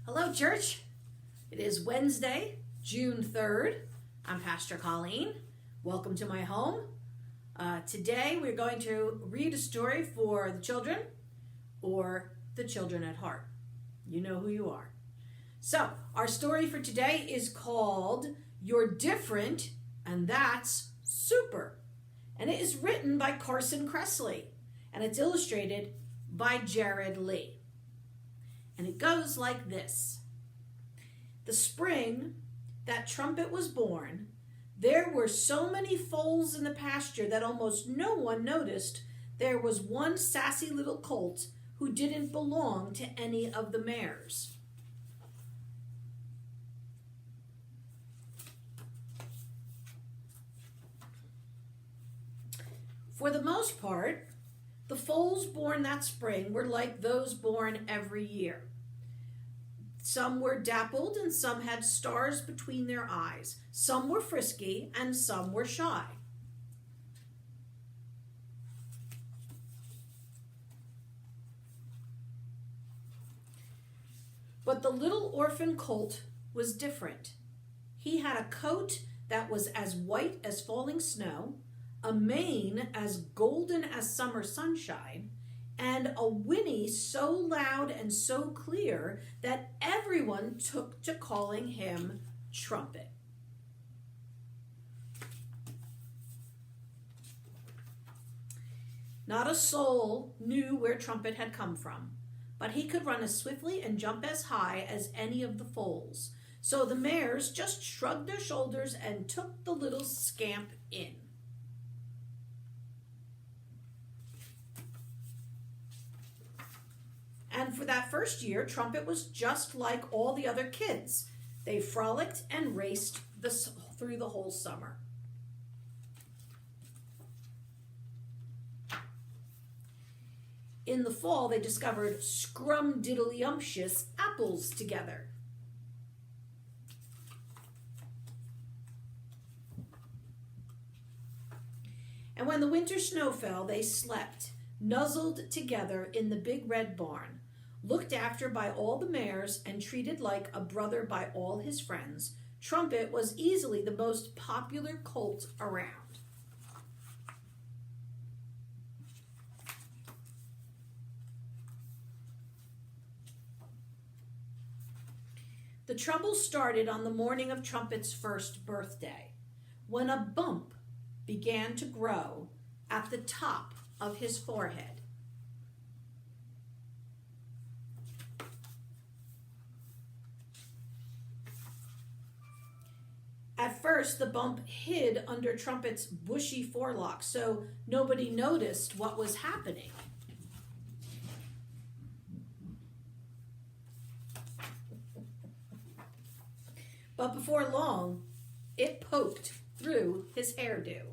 Hello, church. It is Wednesday, June 3rd. I'm Pastor Colleen. Welcome to my home. Today we're going to read a story for the children or the children at heart. You know who you are. So, our story for today is called You're Different, and That's Super. And it is written by Carson Kressley, and it's illustrated by Jared Lee. And it goes like this. The spring that Trumpet was born, there were so many foals in the pasture that almost no one noticed there was one sassy little colt who didn't belong to any of the mares. For the most part, the foals born that spring were like those born every year. Some were dappled and some had stars between their eyes. Some were frisky and some were shy. But the little orphan colt was different. He had a coat that was as white as falling snow, a mane as golden as summer sunshine, and a whinny so loud and so clear that everyone took to calling him Trumpet. Not a soul knew where Trumpet had come from, but he could run as swiftly and jump as high as any of the foals. So the mares just shrugged their shoulders and took the little scamp in. And for that first year, Trumpet was just like all the other kids. They frolicked and raced through the whole summer. In the fall, they discovered scrumdiddlyumptious apples together. And when the winter snow fell, they slept, nuzzled together in the big red barn, looked after by all the mares and treated like a brother by all his friends. Trumpet was easily the most popular colt around. The trouble started on the morning of Trumpet's first birthday, when a bump began to grow at the top of his forehead. At first, the bump hid under Trumpet's bushy forelock, so nobody noticed what was happening. But before long, it poked through his hairdo.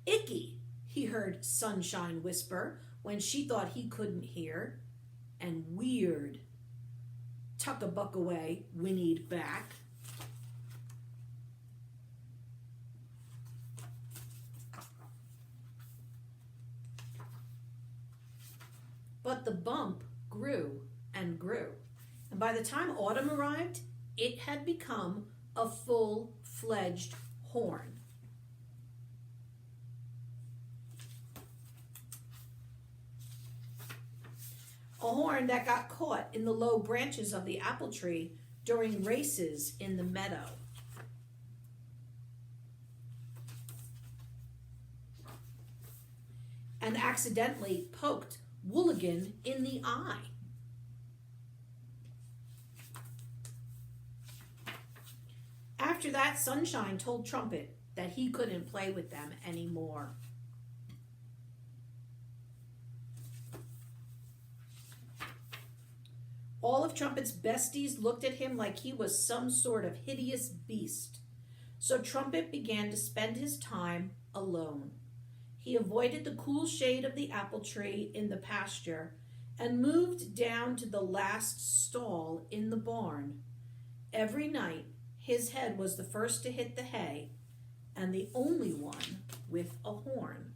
Icky, he heard Sunshine whisper when she thought he couldn't hear. And weird, tuck-a-buck-away whinnied back. But the bump grew and grew. And by the time autumn arrived, it had become a full-fledged horn. A horn that got caught in the low branches of the apple tree during races in the meadow. And accidentally poked Wooligan in the eye. After that, Sunshine told Trumpet that he couldn't play with them anymore. All of Trumpet's besties looked at him like he was some sort of hideous beast. So Trumpet began to spend his time alone. He avoided the cool shade of the apple tree in the pasture and moved down to the last stall in the barn. Every night, his head was the first to hit the hay and the only one with a horn.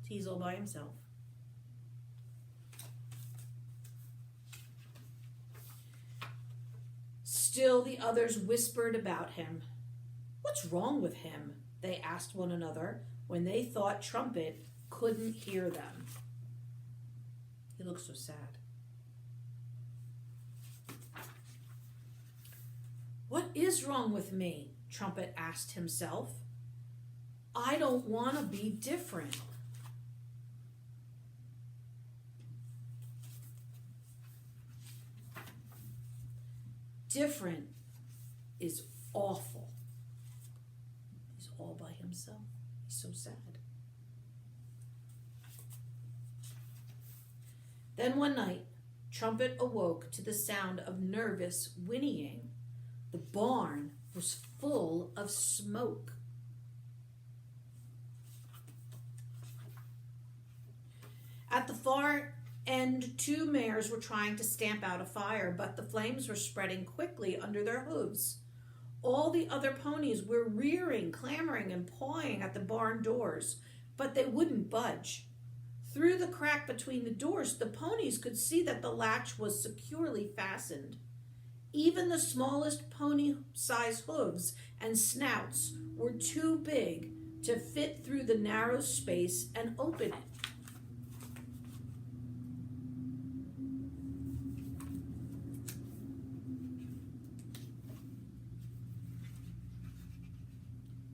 He's all by himself. Still the others whispered about him. What's wrong with him? They asked one another when they thought Trumpet couldn't hear them. He looks so sad. What is wrong with me? Trumpet asked himself. I don't want to be different. Different is awful. He's all by himself. He's so sad. Then one night, Trumpet awoke to the sound of nervous whinnying. The barn was full of smoke. At the far end, two mares were trying to stamp out a fire, but the flames were spreading quickly under their hooves. All the other ponies were rearing, clamoring, and pawing at the barn doors, but they wouldn't budge. Through the crack between the doors, the ponies could see that the latch was securely fastened. Even the smallest pony-sized hooves and snouts were too big to fit through the narrow space and open it.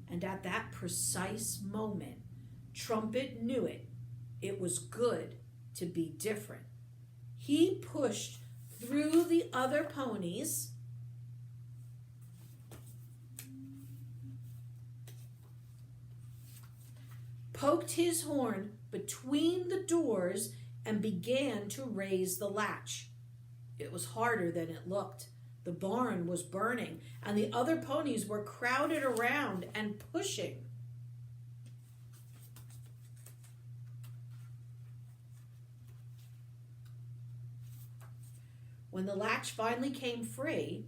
And at that precise moment, Trumpet knew it. It was good to be different. He pushed through the other ponies, poked his horn between the doors, and began to raise the latch. It was harder than it looked. The barn was burning, and the other ponies were crowded around and pushing. When the latch finally came free,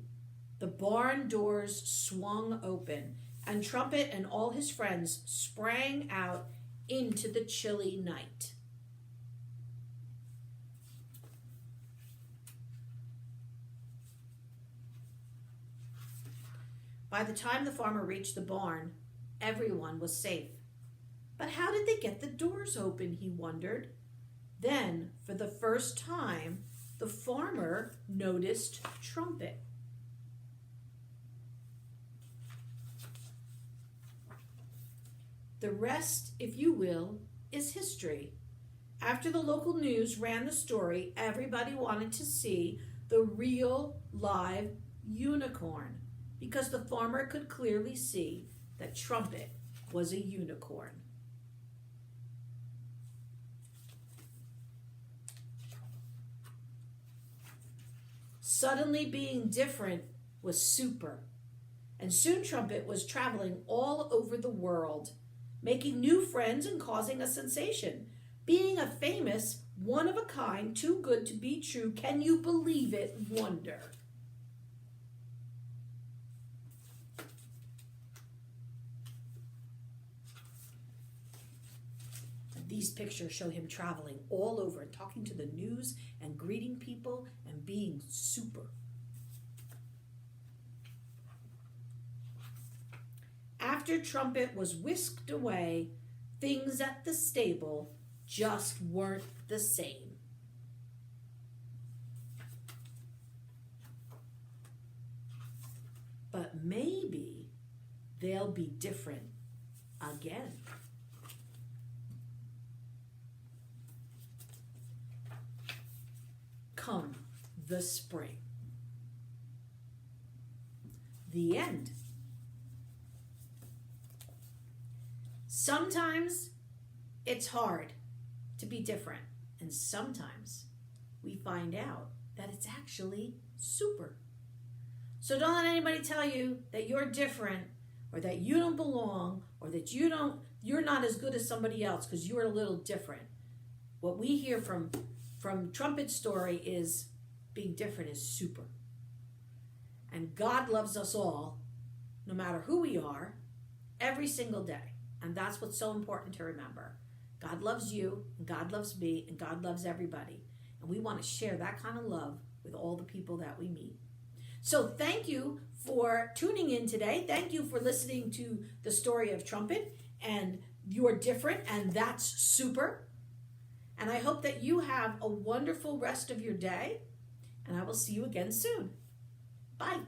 the barn doors swung open, and Trumpet and all his friends sprang out into the chilly night. By the time the farmer reached the barn, everyone was safe. But how did they get the doors open, he wondered. Then, for the first time, the farmer noticed Trumpet. The rest, if you will, is history. After the local news ran the story, everybody wanted to see the real live unicorn, because the farmer could clearly see that Trumpet was a unicorn. Suddenly being different was super, and soon Trumpet was traveling all over the world, making new friends and causing a sensation. Being a famous, one-of-a-kind, too good to be true, can you believe it, wonder. These pictures show him traveling all over and talking to the news and greeting people and being super. After Trumpet was whisked away, things at the stable just weren't the same. But maybe they'll be different again. Come the spring. The end. Sometimes it's hard to be different, and sometimes we find out that it's actually super. So don't let anybody tell you that you're different or that you don't belong or that you're not as good as somebody else because you're a little different. What we hear from Trumpet's story is being different is super. And God loves us all, no matter who we are, every single day. And that's what's so important to remember. God loves you, and God loves me, and God loves everybody. And we want to share that kind of love with all the people that we meet. So thank you for tuning in today. Thank you for listening to the story of Trumpet. And you're different, and that's super. And I hope that you have a wonderful rest of your day. And I will see you again soon. Bye.